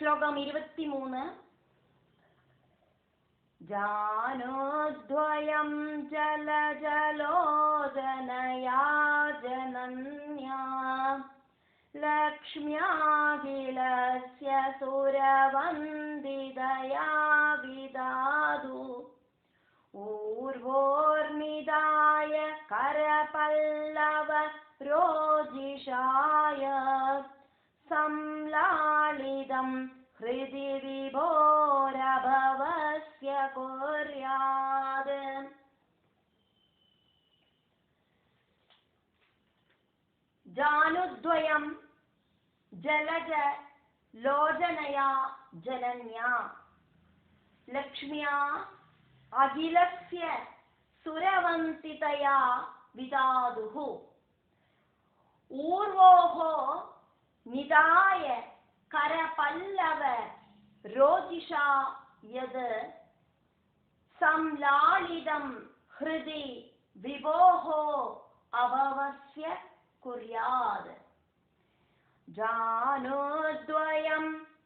श्लोकम 23 जानोद्वयं जलजलोदनया जनन्या लक्ष्म्याखिलस्य सुरवन्दितया विदादु ऊर्वोर्निदाय करपल्लव रोजिषाय संलालितं हृदि विभोरभवस्य कुर्यात्। जानुद्वयं जलज लोचनया जनन्या लक्ष्म्या अखिलस्य सुरवन्दितया विदादुः ऊर्वोः निदाय करपल्लव रोजिषा यद् संलालितं हृदि विभोः अभवस्य कुर्यात्। जानोद्वयं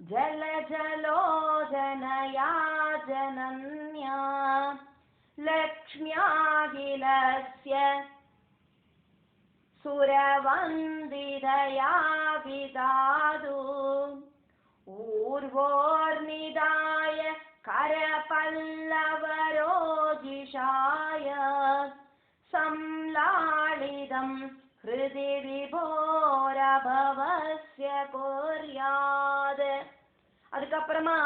जलजलोचनया जनन्या लक्ष्म्याखिलस्य सुरवन्दितया विदादु ऊर्वोर्निदाय करपल्लवरोजिषाय संलालितं हृदि विभोरभवस्य कुर्यात्। அதுக்கப்புறமா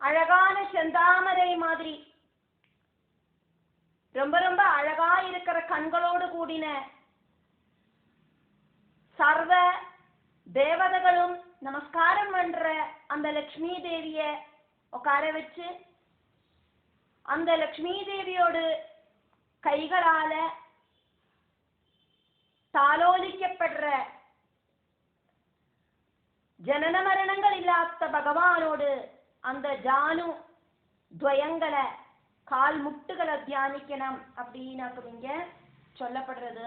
அழகான செந்தாமரை மாதிரி ரொம்ப ரொம்ப அழகா இருக்கிற கண்களோடு கூடின சர்வ தேவதைகளும் நமஸ்காரம் பண்ற அந்த லட்சுமி தேவிய உட்கார வச்சு அந்த லட்சுமி தேவியோடு கைகளால தாலோலிக்கப்படுற ஜனன மரணங்கள் இல்லாத பகவானோடு அந்த ஜானு துவயங்களை கால் முட்டுகளை தியானிக்கணும் அப்படின்னு இங்க சொல்லப்படுறது.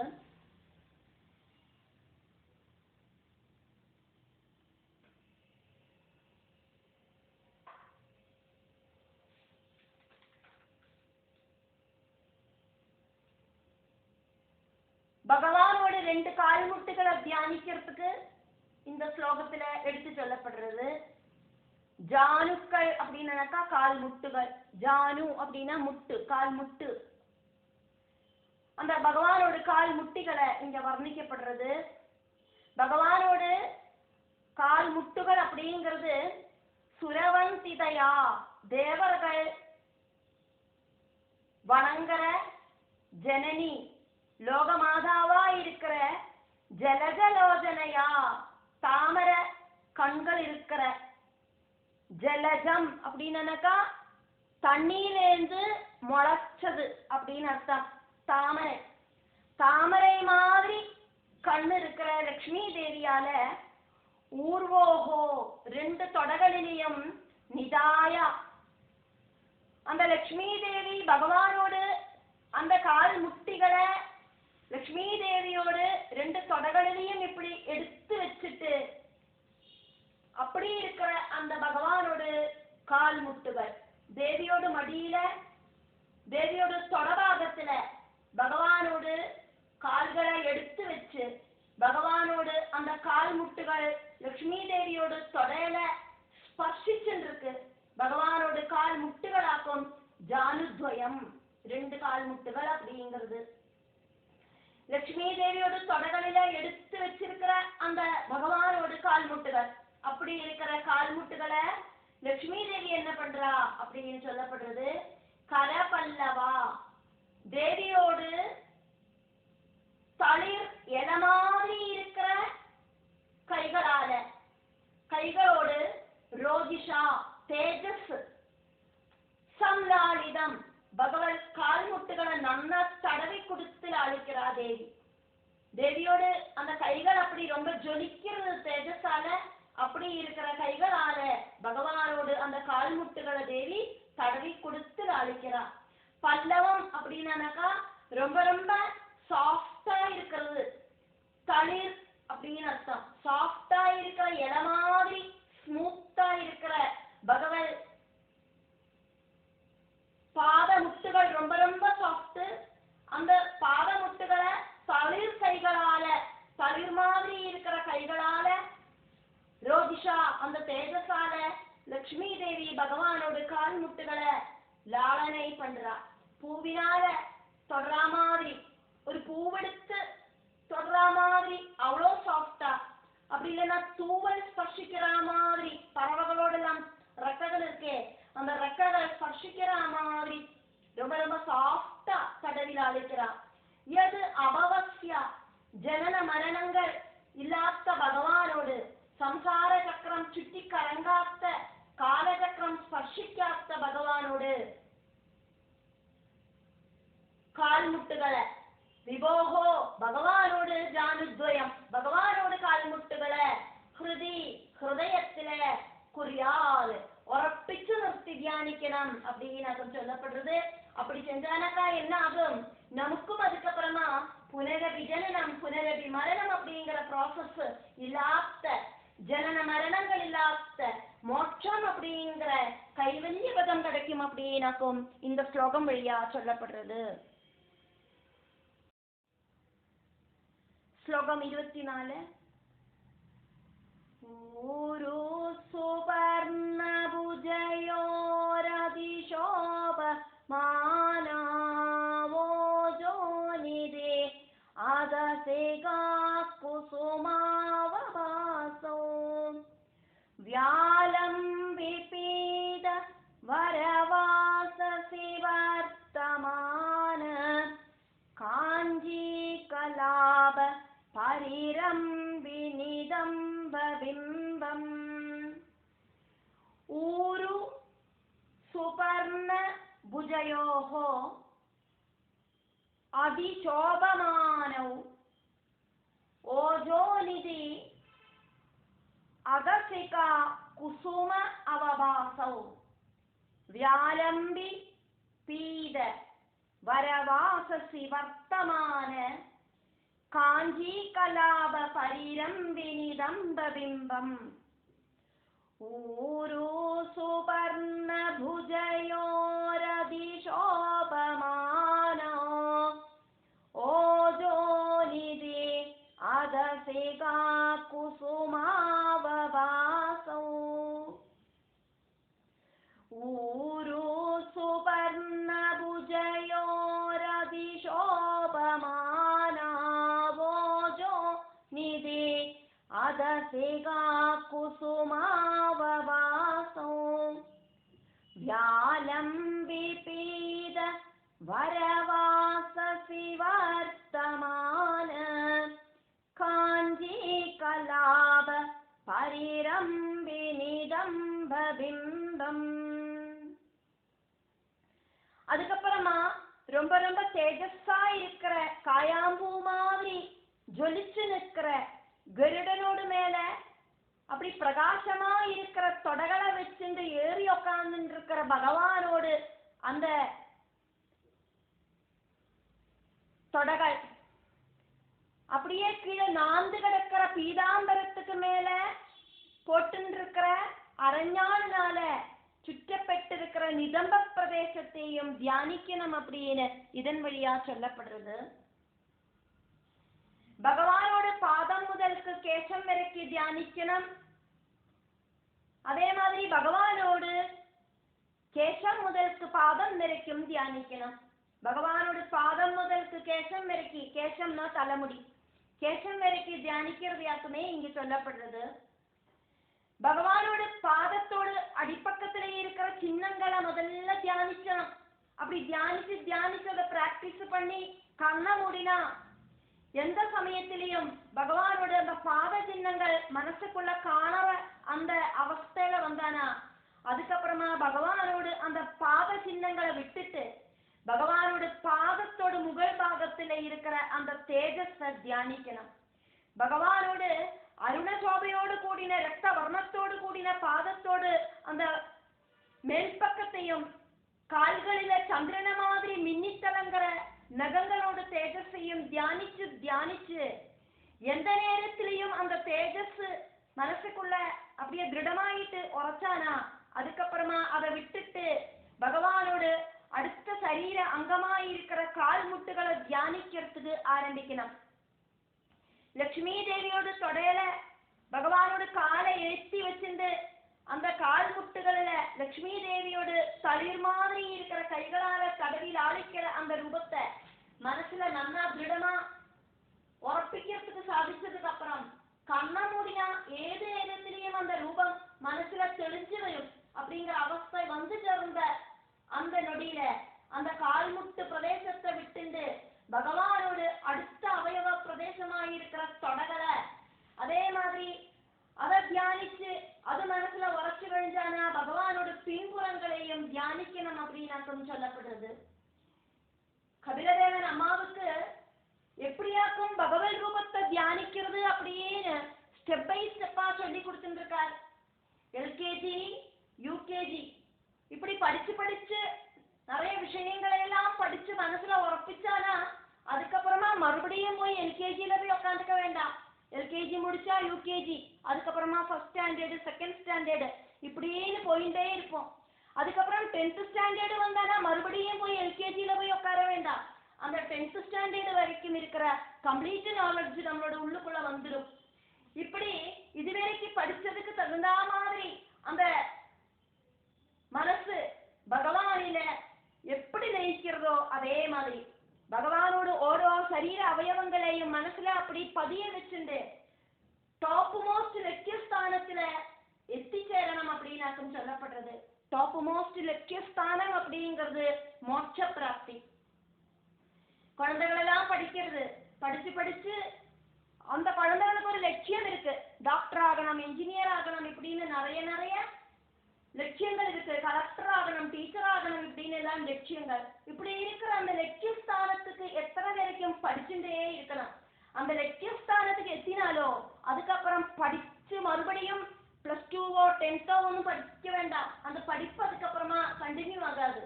பகவானோட ரெண்டு கால் முட்டுகளை தியானிக்கிறதுக்கு இந்த ஸ்லோகத்துல எடுத்து சொல்லப்படுறது. ஜானுக்கள் அப்படின்னாக்கா கால் முட்டுகள், ஜானு அப்படின்னா முட்டு, கால் முட்டு. அந்த பகவானோட கால் முட்டிகளை இங்க வர்ணிக்கப்படுறது. பகவானோட கால் முட்டுகள் அப்படிங்கிறது சுரவந்திதையா தேவர்கள் வணங்குற ஜனனி லோகமாதாவா இருக்கிற ஜலஜலோச்சனையா தாமர கண்கள் இருக்கிற ஜலஜம் அப்படின்னாக்கா தண்ணீர்லேருந்து முளைச்சது அப்படின்னு அர்த்தம். தாமரை தாமரை மாதிரி கண்ணு இருக்கிற லட்சுமி தேவியால ஊர்வோகோ ரெண்டு தொடகளிலையும் நிதாயா அந்த லட்சுமி தேவி பகவானோடு அந்த கால் முட்டிகளை லட்சுமி தேவியோடு ரெண்டு தொடகளிலையும் இப்படி எடுத்து வச்சுட்டு அப்படி இருக்கிற அந்த பகவானோடு கால் முட்டுகள் தேவியோடு மடியில தேவியோடு தொடபாகத்துல பகவானோடு கால்களை எடுத்து வச்சு பகவானோடு அந்த கால் முட்டுகள் லட்சுமி தேவியோடு தொடையில ஸ்பர்ஷிச்சுன்னு இருக்கு. பகவானோடு கால் முட்டுகளாக்கும் ஜானுத்வயம் ரெண்டு கால் முட்டுகள் அப்படிங்கிறது. லட்சுமி தேவியோடு தொடைகளில எடுத்து வச்சிருக்கிற அந்த பகவானோடு கால் முட்டுகள் அப்படி இருக்கிற கால் முட்டுகளை லட்சுமி தேவி என்ன பண்றா அப்படின்னு சொல்லப்படுறது. கரபல்லவா தேவியோடு தளிர் எல மாதிரி இருக்கிற கைகளோடு ரோஜிஷா தேஜஸ் சம்லாலிதம் பகவத் கால் முட்டுகளை நன்னா தடவி கொடுத்து அழிக்கிறா தேவி. தேவியோடு அந்த கைகள் அப்படி ரொம்ப ஜொலிக்கிறது தேஜஸால பகவானோடு அந்த கால்முட்டுகளை தேவி தடவி கொடுத்து லாளிக்கிறா. பல்லவம் அப்படின்னாக்கா ரொம்ப ரொம்ப சாஃப்டா இருக்கிறது, தளிர் அப்படின்னு அர்த்தம். சாஃப்டா இருக்கிற இலை மாதிரி ஸ்மூத்தா இருக்கிற பகவல் பாத முட்டுகள் ரொம்ப ரொம்ப சாஃப்ட். அந்த பாத முட்டுகளை தளிர் கைகளால, தளிர் மாதிரி இருக்கிற கைகளால, ரோஜிஷா அந்த தேஜஸால லட்சுமி தேவி பகவானோட கால் முட்டுகளை லாளனை பண்றா. பூவினால தொடர மாதிரி, ஒரு பூவெடுத்து தொடர மாதிரி அவ்வளோ சாஃப்டா, அப்படி இல்லைன்னா தூவல் ஸ்பர்ஷிக்கிற மாதிரி, பறவைகளோட எல்லாம் ரெக்கைகள் இருக்கே அந்த ரெக்கைகள் ஸ்பர்ஷிக்கிற மாதிரி ரொம்ப ரொம்ப சாஃப்டா தடவில் அழைக்கிறா. எது அபவசியா ஜனன மரணங்கள் இல்லாத பகவானோடு, சம்சார சக்கரம் சுற்றி கரங்காத்த காலச்சக்கரம் ஸ்பர்ஷிக்காத்த பகவானோடு கால்முட்டுகளை விபோகோ பகவானோடு ஜானுத்வயம், பகவானோடு கால்முட்டுகளை ஹிருதயத்தில குறியால் உறப்பிச்சு நிறுத்தி தியானிக்கணும் அப்படின்னு சொல்லப்படுறது. அப்படி செஞ்சானாக்கா என்ன ஆகும், நமக்கும் அதுக்கப்புறமா புனரபி ஜனனம் புனரபி மரணம் அப்படிங்கிற ப்ராசஸ் இல்லாத, ஜனன மரணங்கள் இல்லாத மோட்சம் அப்படிங்கிற கைவல்ய பதம் கிடைக்கும் அப்படின்னாக்கும் இந்த ஸ்லோகம் வழியா சொல்லப்படுறது. ஸ்லோகம் 24. ஊரு சுபர்ண புஜயோரதிசோப மானவோ ஜோனிதே அதசேகா குசுமாவபாசோ வியாலம் விபீத வரவாசசி வர்த்தமான காஞ்சி கலாப பரிரம்பினிதம்ப பிம்பம். ஊரு சுபர்ண புஜயோஹோ அதிசோபமானௌ ஓஜோநிதி அகசிகா குசும அவபாசௌ வியாலம்பி பீத வரவாசசி வர்த்தமான காஞ்சி கலாப பரிரம்பினிதம்ப பிம்பம். ஊரு சுபர்ண புஜயோரதிசோபமானோ ஓஜோநிதி அதசேகா குசுமாவபாசௌ. ஊரு சுபர்ண புஜயோரதிசோபமானோ ஓஜோநிதி அதசேகா குசுமாவபாசோ வியாலம் விபீத வரவாசசி வர்த்தமான காஞ்சி கலாப பரிரம்பினிதம்ப பிம்பம். அதுக்கப்புறமா ரொம்ப ரொம்ப தேஜஸா இருக்கிற காயாம்பூ மாதிரி ஜொலிச்சு நிற்கிற கருடனோடு மேல அப்படி பிரகாசமா இருக்கிற தொடகளை வச்சுட்டு ஏறி உட்கார்ந்து இருக்கிற பகவானோடு அந்த தொடகள் அப்படியே கீழே நாந்து கிடக்கிற பீதாம்பரத்துக்கு மேல போட்டு இருக்கிற அரஞ்ஞானால சுற்றப்பட்டிருக்கிற நிதம்ப பிரதேசத்தையும் தியானிக்கணும் அப்படின்னு இதன் வழியா சொல்லப்படுறது. பகவானோட பாதம் முதலுக்கு கேசம் வரைக்கும் தியானிக்கணும். அதே மாதிரி பகவானோடு கேசம் முதலுக்கு பாதம் வரைக்கும் தியானிக்கணும். பகவானோட பாதம் முதலுக்கு கேசம் வரைக்கும், கேசம்னா தலைமுடி, கேசம் வரைக்கும் தியானிக்கிறது யாக்குமே இங்கு சொல்லப்படுறது. பகவானோட பாதத்தோடு அடிப்பக்கத்துல இருக்கிற சின்னங்களை முதல்ல தியானிக்கணும். அப்படி தியானிச்சதை பிராக்டிஸ் பண்ணி கண்ணை மூடினா எந்த சமயத்திலையும் பகவானோட அந்த பாத சின்னங்கள் மனசுக்குள்ள காணற அந்த அவஸ்தையில வந்தானா அதுக்கப்புறமா பகவானோடு அந்த பாத சின்னங்களை விட்டுட்டு பகவானோட பாதத்தோட முகல் பாகத்துல இருக்கிற அந்த தேஜஸை தியானிக்கணும். பகவானோடு அருணசோபையோடு கூடின ரத்த வர்ணத்தோடு கூடின பாதத்தோடு அந்த மேல்பக்கத்தையும் கால்களில சந்திரன மாதிரி மின்னித்தலங்கிற நகங்களோடு தேஜஸையும் தியானிச்சு தியானிச்சு எந்த நேரத்திலையும் அந்த தேஜஸ் மனசுக்குள்ள அப்படியே திருடமாயிட்டு உரைச்சானா அதுக்கப்புறமா அதை விட்டுட்டு பகவானோடு அடுத்த சரீர அங்கமாயிருக்கிற கால் முட்டுகளை தியானிக்கிறதுக்கு ஆரம்பிக்கணும். லட்சுமி தேவியோடு தொடையில பகவானோட காலை எழுத்தி வச்சிருந்து அந்த கால் முட்டுகளில லட்சுமி தேவியோடு தளிர் மாதிரி இருக்கிற கைகளால கடலில் ஆளிக்கிற அந்த ரூபத்தை மனசுல நல்லா திருடமா உறப்பிக்கிறதுக்கு சாதிச்சதுக்கு அப்புறம் கண்ண மூடினா ஏது நேரத்திலையும் அந்த ரூபம் மனசுல தெளிஞ்சு வரும் அப்படிங்கிற அவஸ்தை வந்து சேர்ந்த அந்த நொடியில அந்த கால்முட்டு பிரதேசத்தை விட்டுண்டு பகவானோடு அடுத்த அவயவ பிரதேசமாயிருக்கிற தொடகளை அதே மாதிரி அதை தியானிச்சு அது மனசுல உரைச்சு விழுந்தானா பகவானோட பின்புறங்களையும் தியானிக்கணும் அப்படின்னு சொல்லப்படுறது. கபிலதேவன் அம்மாவுக்கு எப்படியாக்கும் பகவத் ரூபத்தை தியானிக்கிறது அப்படின்னு ஸ்டெப் பை ஸ்டெப்பா சொல்லி கொடுத்துருக்கார். எல்கேஜி யூகேஜி இப்படி படிச்சு படிச்சு நிறைய விஷயங்களை எல்லாம் படிச்சு மனசுல உறப்பிச்சானா அதுக்கப்புறமா மறுபடியும் போய் எல்கேஜியில போய் உட்காந்துக்க வேண்டாம். எல்கேஜி முடிச்சா யூகேஜி, அதுக்கப்புறமா ஃபர்ஸ்ட் ஸ்டாண்டர்டு செகண்ட் ஸ்டாண்டர்டு இப்படின்னு போயிட்டே இருப்போம். அதுக்கப்புறம் 10th ஸ்டாண்டர்டு வந்தானா மறுபடியும் போய் எல்கேஜியில போய் உட்கார வேண்டாம். அந்த 10th ஸ்டாண்டர்டு வரைக்கும் இருக்கிற கம்ப்ளீட் நாலேஜ் நம்மளோட உள்ளுக்குள்ள வந்துடும். இப்படி இதுவரைக்கும் படிச்சதுக்கு தகுந்த மாதிரி அந்த மனசு பகவானில எப்படி லயிக்கிறதோ அதே மாதிரி பகவானோட ஓரோ சரீர அவயவங்களையும் மனசுல அப்படி பதிய வச்சுண்டு டாப் மோஸ்ட் லட்சியஸ்தானத்துல எத்திச்சேரணும் அப்படின்னு சொல்லப்படுறது. டாப் மோஸ்ட் லட்சியஸ்தானம் அப்படிங்கிறது மோட்ச பிராப்தி. குழந்தைகள் எல்லாம் படிக்கிறது, படிச்சு படிச்சு அந்த குழந்தைகளுக்கு ஒரு லட்சியம் இருக்கு. டாக்டர் ஆகணும், இன்ஜினியர் ஆகணும் இப்படின்னு நிறைய நிறைய லட்சியங்கள் இருக்கு. கலெக்டர் ஆகணும், டீச்சர் ஆகணும் இப்படின்னு எல்லாம் லட்சியங்கள். இப்படி இருக்கிற அந்த லட்சியஸ்தானத்துக்கு எத்தனை வரைக்கும் படிச்சுட்டே இருக்கணும். அந்த லட்சியஸ்தானத்துக்கு எத்தினாலோ அதுக்கப்புறம் படிச்சு மறுபடியும் +2ஓ 10th ஒன்னும் படிக்க வேண்டாம். அந்த படிப்பு அதுக்கப்புறமா கண்டினியூ ஆகாது.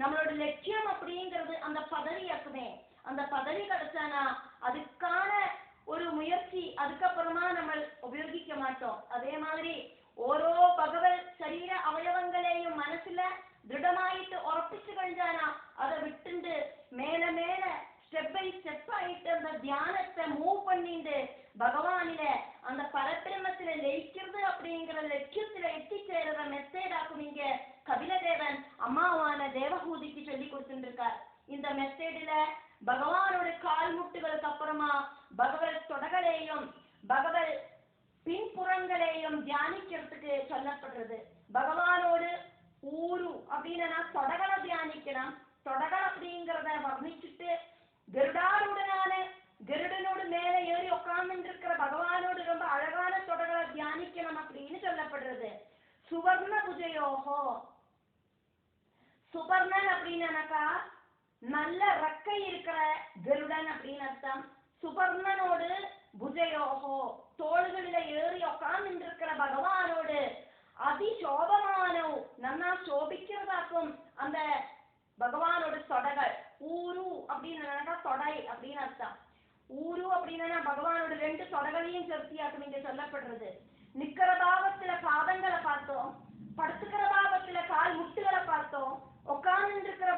நம்மளோட லட்சியம் அப்படிங்கிறது அந்த பதவியாக்குமே. அந்த பதவி கிடைச்சானா அதுக்கான ஒரு முயற்சி அதுக்கப்புறமா நம்ம உபயோகிக்க மாட்டோம். அதே மாதிரி ஓரோ பகவத் சரீர அவயவங்களையும் மனசுல திருடமாயிட்டு உறப்பிச்சு கழிஞ்சானா அதை விட்டுண்டு மேல மேல ஸ்டெப் பை ஸ்டெப் ஆயிட்டு அந்த தியானத்தை மூவ் பண்ணிட்டு பகவானில அந்த பரபிரமத்துல லயிக்கிறது அப்படிங்கிற லட்சியத்துல எட்டி சேருற மெத்தேடாக்கும் இங்க கபிலதேவன் அம்மாவான தேவஹூதிக்கு சொல்லி கொடுத்துருக்கார். இந்த மெத்தேடுல பகவானோட கால் முட்டுகளுக்கு அப்புறமா பகவத் தொடகளையும் பகவத் பின்புறங்களையும் தியானிக்கிறதுக்கு சொல்லப்படுறது. பகவானோடு ஊரு அப்படின்னா தொடகளை தியானிக்கணும். தொடகள் அப்படிங்கிறத வர்ணிச்சுட்டு கருடாருடனான கருடனோடு மேல ஏறி உட்கார்ந்து இருக்கிற பகவானோடு ரொம்ப அழகான தொடகளை தியானிக்கணும் அப்படின்னு சொல்லப்படுறது. சுவர்ண புஜயோகோ, சுவர்ணன் அப்படின்னாக்கா நல்ல ரெக்கை இருக்கிற கருடன் அப்படின்னு அர்த்தம். சுவர்ணனோடு புஜயோகோ தோள்களில ஏறி உட்கார்ந்து இருக்கிற பகவானோடு அதிசோபமான நல்லா சோபிக்கிறதாக்கும் அந்த பகவானோட தொடகள். ஊரு அப்படின்னு தொடை அப்படின்னு அர்த்தம். ஊரு அப்படின்னா பகவானோட 2 தொடகளையும் சேர்த்தியாக்கும் இங்க சொல்லப்படுறது. நிக்கிற பாவத்துல பாதங்களை பார்த்தோம், படுத்துக்கிற பாவத்துல கால் முட்டுகளை பார்த்தோம், உட்கார்ந்து இருக்கிற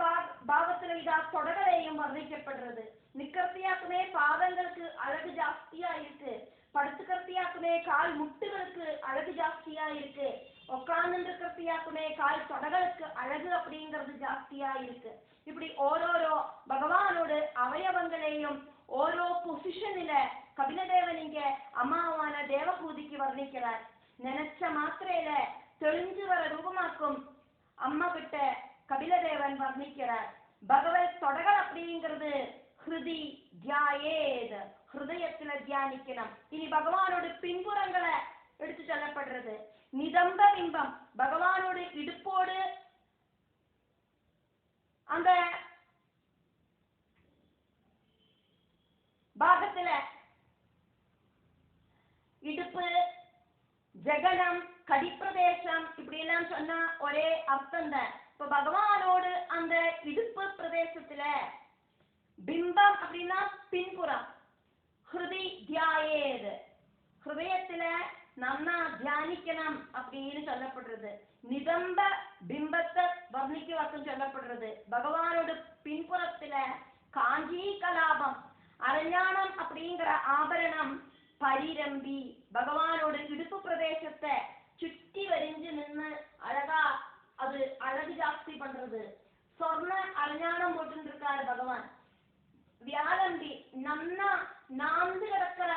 பாவத்துல இதா தொடகளையும் வர்ணிக்கப்படுறது. நிக்கிறதையாக்குமே பாதங்களுக்கு அழகு ஜாஸ்தியா இருக்கு, படுத்துக்கிறதையாக்குமே கால் முட்டுகளுக்கு அழகு ஜாஸ்தியா இருக்கு, உட்கார்ந்து இருக்கிறதையாக்குமே கால் தொடகளுக்கு அழகு அப்படிங்கிறது ஜாஸ்தியா இருக்கு. இப்படி ஓரோரோ பகவானோட அவயவங்களையும் ஓரோ பொசிஷனில கபிலதேவன் இங்க அம்மாவான தேவஹூதிக்கு வர்ணிக்கிறார். நினைச்ச மாத்திரையில தெளிஞ்சு வர ரூபமாக்கும் அம்மா கிட்ட கபிலதேவன் வர்ணிக்கிறார். பகவத் தொடகள் அப்படிங்கிறது ஹிருதி தியாயேத், ஹிருதயத்துல தியானிக்கணும். இனி பகவானோட பின்புறங்களை எடுத்து சொல்லப்படுறது. நிதம்ப பிம்பம் பகவானோட இடுப்போடு அந்த பாகத்துல இடுப்பு, ஜகனம், கடிப்பிரதேசம் இப்படி எல்லாம் சொன்னா ஒரே அர்த்தம் தான். இப்ப பகவானோடு அந்த இடுப்பு பிரதேசத்துல பிம்பம் அப்படின்னா பின்புறம், ஹிருதி தியாயேது ஹிருதயத்துல நன்னா தியானிக்கணும் அப்படின்னு சொல்லப்படுறது. நிதம்ப பிம்பத்தை வர்ணிக்குவாக்கும் சொல்லப்படுறது. பகவானோட பின்புறத்துல காஞ்சி கலாபம் அரஞானம் அப்படிங்கிற ஆபரணம் பரிரம்பி பகவானோட இடுப்பு பிரதேசத்தை சுற்றி வரிஞ்சு நின்று அழகா அது அழகு ஜாஸ்தி பண்றது. சொர்ண அரஞானம் போட்டு இருக்காரு பகவான். வியாழம்பி நன்னா நாந்து கிடக்கிற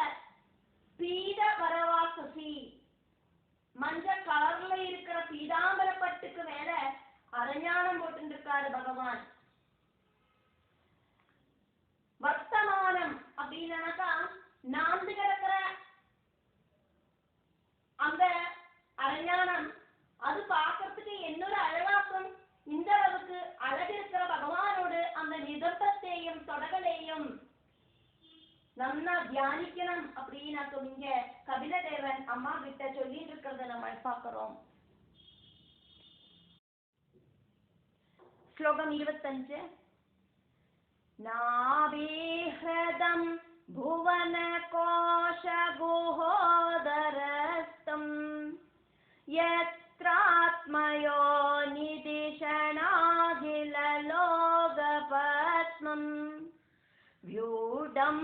பீட வரவாசி மஞ்ச கலர்ல இருக்கிற பீதாம்பர பட்டுக்கு மேல அரஞானம் போட்டு இருக்காரு பகவான். வர்த்தமானம் அப்படின்னாக்கா நாந்து கிடக்கிற அந்த அரஞானம் அது பார்க்கறதுக்கு என்னொரு அழகாக்கும். இந்த அளவுக்கு அழகு இருக்கிற பகவானோடு அந்த நிதர்த்தத்தையும் தொடகலையும் நன்னா தியானிக்கணும் அப்படின்னாக்கும் இங்க கபிலதேவன் அம்மா கிட்ட சொல்லிட்டு இருக்கிறத நம்ம பார்க்கிறோம். ஸ்லோகம் 25. நாபிஹ்ரதம் புவன கோஷ குஹோதரஸ்தம் யத்ராத்மயோ நிதிஷணாகில லோகபத்மம் व्यूढं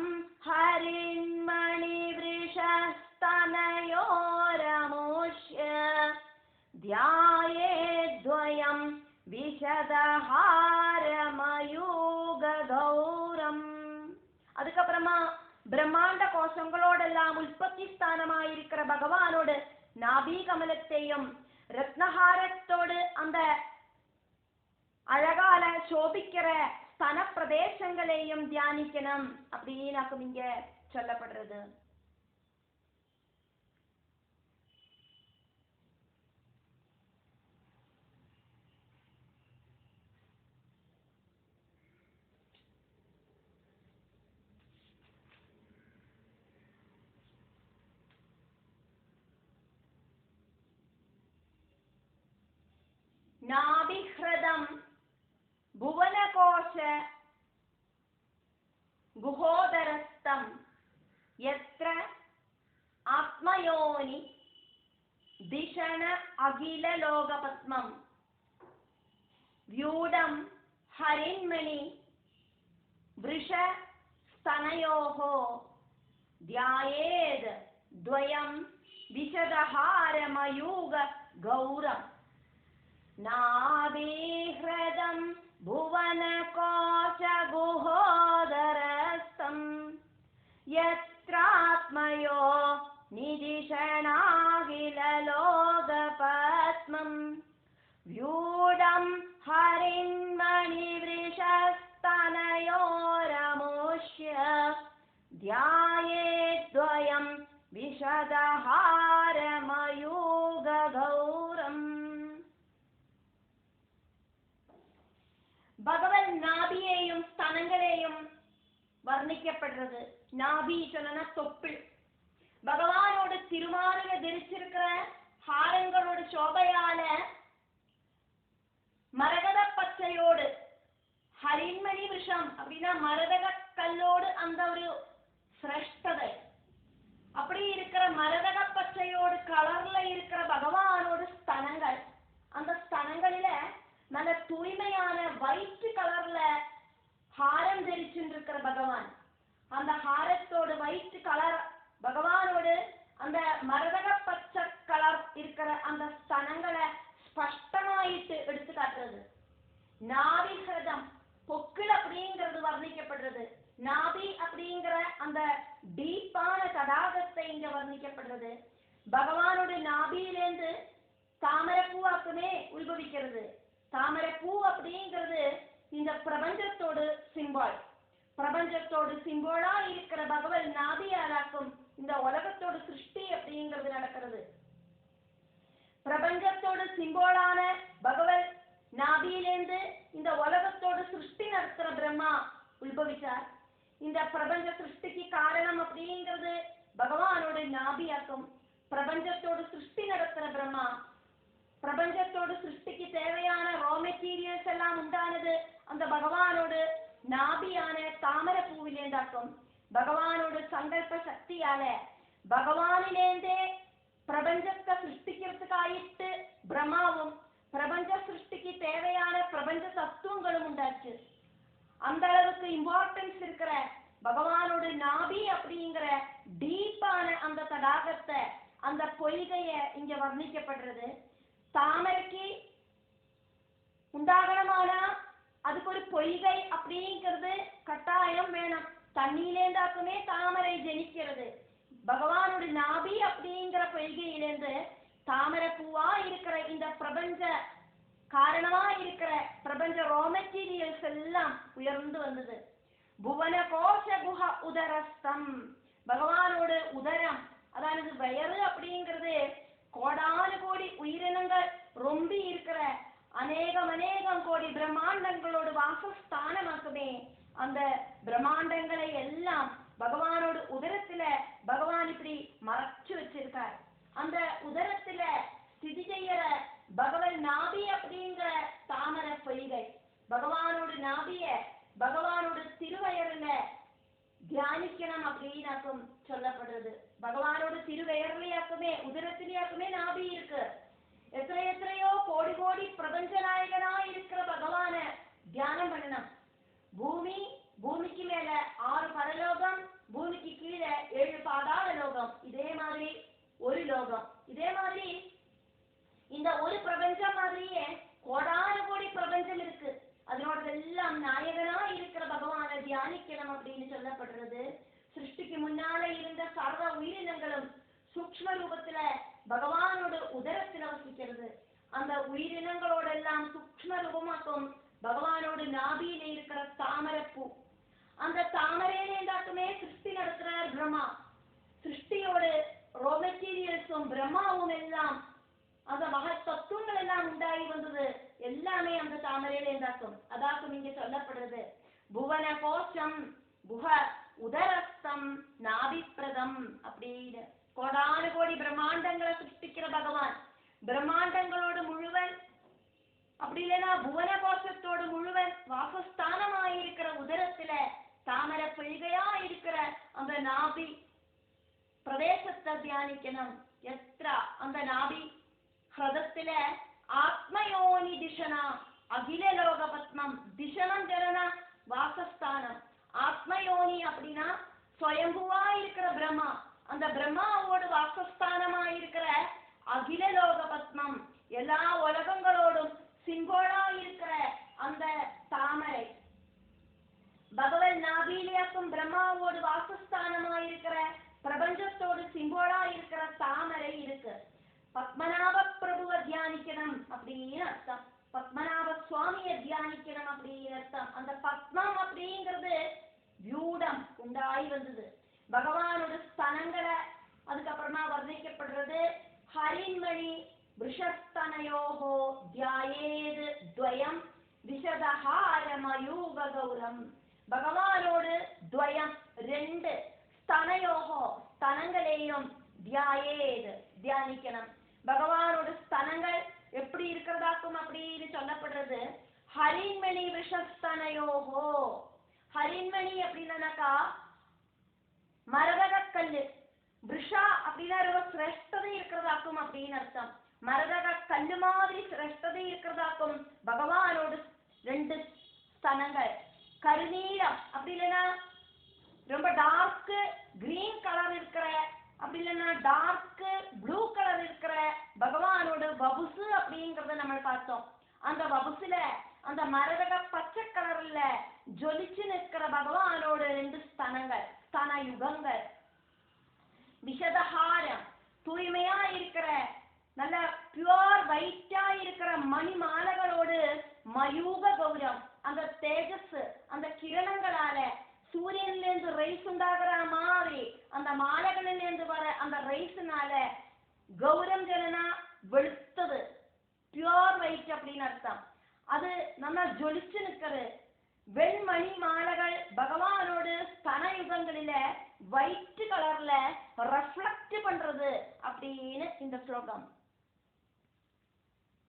हरिन्मणिवृषस्तनयोरमुष्य ध्यायेद्वयं விஷதஹாரமயூகௌரம். அதுக்கப்புறமா பிரம்மாண்ட கோஷங்களோடெல்லாம் உற்பத்தி ஸ்தானமாயிருக்கிற பகவானோடு நாபி கமலத்தையும் ரத்னஹாரத்தோடு அந்த அழகால சோபிக்கிற ஸ்தன பிரதேசங்களையும் தியானிக்கணும் அப்படின்னு இங்க சொல்லப்படுறது. நாபிஹ்ரதம் புவனகோஷ குஹோதரஸ்தம் யத்ர ஆத்மயோனி திஷண அகில லோகபத்மம் வியூடம் ஹரின்மணி விருஷ ஸ்தனயோஹோ தியாயேத் துவயம் விஷதஹாரமயூக கௌரம். நாபிஹ்ரதம் புவனகோஷ குஹோதரஸ்தம் யத்ராத்மயோ நிதிஷணாகில லோகபத்மம் வியூடம் ஹரின்மணி விருஷஸ்தனயோரமுஷ்ய தியாயேத்வயம் விஷதஹாரமயூக கௌரம். பகவன் நாபியையும் ஸ்தனங்களையும் வர்ணிக்கப்படுறது. நாபி சொன்னா தொப்புள். பகவானோட திருமாலில தரிச்சிருக்கிற ஹாரங்களோட சோபையால மரகத பச்சையோடு ஹரின்மணி விஷம் அப்படின்னா மரதக கல்லோடு அந்த ஒரு சிரஷ்டதை அப்படி இருக்கிற மரதக பச்சையோடு கலர்ல இருக்கிற பகவானோட ஸ்தனங்கள். அந்த ஸ்தனங்களில நல்ல தூய்மையான ஒயிட் கலர்ல ஹாரம் தரிச்சுருக்கிற பகவான். அந்த ஹாரத்தோடு ஒயிட் கலர் பகவானோடு அந்த மரதக பச்சை கலர் இருக்கிற அந்த ஸ்தனங்களை ஸ்பஷ்டமாயிட்டு எடுத்து காட்டுறது. நாபிஹ்ரதம் பொக்கிள் அப்படிங்கிறது வர்ணிக்கப்படுறது. நாபி அப்படிங்கிற அந்த டீப்பான தடாகத்தை இங்க வர்ணிக்கப்படுறது. பகவானோட நாபியிலேருந்து தாமரைப்பூவாக்குமே உத்பவிக்கிறது. தாமரைப்பூ அப்படிங்கிறது இந்த பிரபஞ்சத்தோடு சிம்பால். பிரபஞ்சத்தோடு சிம்போலா இருக்கிற பகவன் நாபியாலாக்கும் இந்த உலகத்தோடு சிருஷ்டி அப்படிங்கிறது நடக்கிறது. பிரபஞ்சத்தோடு சிம்போலான பகவன் நாபியிலேந்து இந்த உலகத்தோடு சிருஷ்டி நடத்துற பிரம்மா உத்பவிச்சார். இந்த பிரபஞ்ச சிருஷ்டிக்கு காரணம் அப்படிங்கிறது பகவானோட நாபியாக்கும். பிரபஞ்சத்தோடு சிருஷ்டி நடத்துற பிரம்மா, பிரபஞ்சத்தோடு சிருஷ்டிக்கு தேவையான ரா மெட்டீரியல்ஸ் எல்லாம் உண்டானது அந்த பகவானோட நாபியான தாமரை பூவிலேந்தாக்கும். பகவானோட சங்கல்ப சக்தியால பகவானிலேந்தே பிரபஞ்சத்தை சிருஷ்டிக்கிறதுக்காயிட்டு பிரம்மாவும் பிரபஞ்ச சிருஷ்டிக்கு தேவையான பிரபஞ்ச தத்துவங்களும் உண்டாச்சு. அந்த அளவுக்கு இம்பார்ட்டன்ஸ் இருக்கிற பகவானோட நாபி அப்படிங்கிற டீப்பான அந்த தடாகத்தை, அந்த பொய்கைய இங்க வர்ணிக்கப்படுறது. தாமரைக்கு உண்டாகணமானா அதுக்கு ஒரு பொய்கை அப்படிங்கிறது கட்டாயம் வேணும். தண்ணியிலேந்தாக்குமே தாமரை ஜனிக்கிறது. பகவானோட நாபி அப்படிங்கிற பொய்கையிலேருந்து தாமரை பூவா இருக்கிற இந்த பிரபஞ்ச காரணமா இருக்கிற பிரபஞ்ச ரா மெட்டீரியல்ஸ் எல்லாம் உயர்ந்து வந்தது. புவன கோஷ குஹ உதரஸ்தம், பகவானோட உதரம், அதாவது வயறு அப்படிங்கிறது கோடானு கோடி உயிரினங்கள் ரொம்ப இருக்கிற அநேகம் கோடி பிரம்மாண்டங்களோட வாசஸ்தானமாக்குமே. அந்த பிரம்மாண்டங்களை எல்லாம் பகவானோட உதரத்துல பகவான் இப்படி மறைச்சு வச்சிருக்கார். அந்த உதரத்துல ஸ்திதி செய்யற பகவன் நாபி அப்படிங்கிற தாமரை பொய்கை, பகவானோட நாபிய பகவானோட திருவயர்ல தியானிக்கணும் அப்படின்னாக்கும் சொல்லப்படுறது. பகவானோட திருவயர்லையாக்குமே உதரத்திலேயாக்குமே நாபி இருக்கு. எத்தனையோ கோடி கோடி பிரபஞ்ச நாயகனா இருக்கிற பகவான தியானம் பண்ணணும். பூமிக்கு மேல 6 பரலோகம், பூமிக்கு கீழே 7 பாதாள லோகம், இதே மாதிரி ஒரு லோகம். இதே மாதிரி இந்த ஒரு பிரபஞ்சம் மாதிரியே கோடான கோடி பிரபஞ்சம் இருக்கு. அதனோடதெல்லாம் நாயகனா இருக்கிற பகவான தியானிக்கணும் அப்படின்னு சொல்லப்படுறது. சிருஷ்டிக்கு முன்னால இருந்த சர்வ உயிரினங்களும் சூக்ஷ்ம ரூபத்துல பகவானோட உதரத்துல வசிக்கிறது. அந்த உயிரினங்களோட எல்லாம் சூக்ஷ்ம ரூபமாக்கும் பகவானோட நாபியில இருக்கிற தாமரைப்பூ. அந்த தாமரையில இருந்தாக்குமே சிருஷ்டி நடத்துற பிரம்மா. சிருஷ்டியோட ரா மெட்டீரியல்ஸும் பிரம்மாவும் எல்லாம் அந்த மகத் தத்துவங்கள் எல்லாம் உண்டாகி வந்தது. எல்லாமே அந்த தாமரையில இருந்தாக்கும். அதாக்கும் இங்க சொல்லப்படுறது. புவன கோஷம் குஹ உதரஸ்தம் நாபிப்பிரதம் அப்படின்னு கோடானு கோடி பிரம்மாண்டங்களை சிருஷ்டிக்கிற பகவான். பிரம்மாண்டங்களோடு முழுவன் அப்படி இல்லைன்னா புவன கோஷத்தோடு முழுவன் வாசஸ்தானமாயிருக்கிற உதரத்துல தாமரை பொய்கையா இருக்கிற அந்த நாபி பிரதேசத்தை தியானிக்கணும். எத்ரா அந்த நாபி ஹிருதத்துல ஆத்மயோனி திஷனா அகில லோக பத்மம், திஷனம் ஜனனா வாசஸ்தானம். ஆத்மயோனி அப்படின்னா ஸ்வயம்புவா இருக்கிற பிரம்மா, அந்த பிரம்மாவோடு வாசஸ்தானமா இருக்கிற அகில லோக பத்மம், எல்லா உலகங்களோடும் சிங்கோளா இருக்கிற அந்த தாமரை. பகவன் நாபிலியாக்கும் பிரம்மாவோடு வாசஸ்தானமா இருக்கிற பிரபஞ்சத்தோடு சிங்கோளா இருக்கிற தாமரை இருக்கு. பத்மநாப பிரபுவ தியானிக்கணும் அப்படின்னு அர்த்தம். பத்மநாப சுவாமியை தியானிக்கணும் அப்படின்னு அர்த்தம். அந்த பத்மம் அப்படிங்கிறது வியூடம் உண்டாய் வந்தது. பகவானோட ஸ்தனங்களை அதுக்கப்புறமா வர்ணிக்கப்படுறது. ஹரின்மணி விஷஸ்தனயோகோ தியாயேது துவயம் விஷதஹாரமயூக கௌரம். பகவானோடு துவயம் 2 ஸ்தனயோகோ ஸ்தனங்களையும் தியாயேது தியானிக்கணும். பகவானோட ஸ்தனங்கள் எப்படி இருக்கிறதாக்கும் அப்படின்னு சொல்லப்படுறது. ஹரின்மணி விஷஸ்தனயோகோ, ஹரின்மணி அப்படின்னாக்கா மரதக கல்லு, விஷா அப்படின்னா ரொம்ப சிரேஷ்டதை இருக்கிறதாக்கும் அப்படின்னு அர்த்தம். மரதக கல்லு மாதிரி சிரேஷ்டதை இருக்கிறதாக்கும் பகவானோட 2 ஸ்தனங்கள். கருநீலம் அப்படி இல்லைன்னா ரொம்ப டார்க் கிரீன் கலர் இருக்கிற, அப்படி இல்லைன்னா டார்க் ப்ளூ கலர் இருக்கிற பகவானோட வபுசு அப்படிங்கறத நம்ம பார்த்தோம். அந்த வபுசுல அந்த மரதக பச்சை கலர்ல ஜொலிச்சு நிற்கிற பகவானோட 2 ஸ்தனங்கள், ஸ்தன யுகங்கள். விஷதஹாரம் தூய்மையா இருக்கிற நல்ல பியூர் வைட்டா இருக்கிற மணி மாலைகளோடு மயூக கௌரம், அந்த தேஜஸ் அந்த கிரணங்களால சூரியன்ல இருந்து ரைஸ் உண்டாகிற மாதிரி அந்த மாலைகளில இருந்து வர அந்த ரைஸ்னால கௌரம் ஜனனா வெளுத்தது, பியூர் வைட் அப்படின்னு அர்த்தம். அது நல்லா ஜொலிச்சு நிற்கிறது. வெண்மணி மாலைகள் பகவானோடு ஸ்தன யுகங்களில ஒயிட் கலர்ல ரெஃப்ளெக்ட் பண்றது அப்படின்னு இந்த ஸ்லோகம்.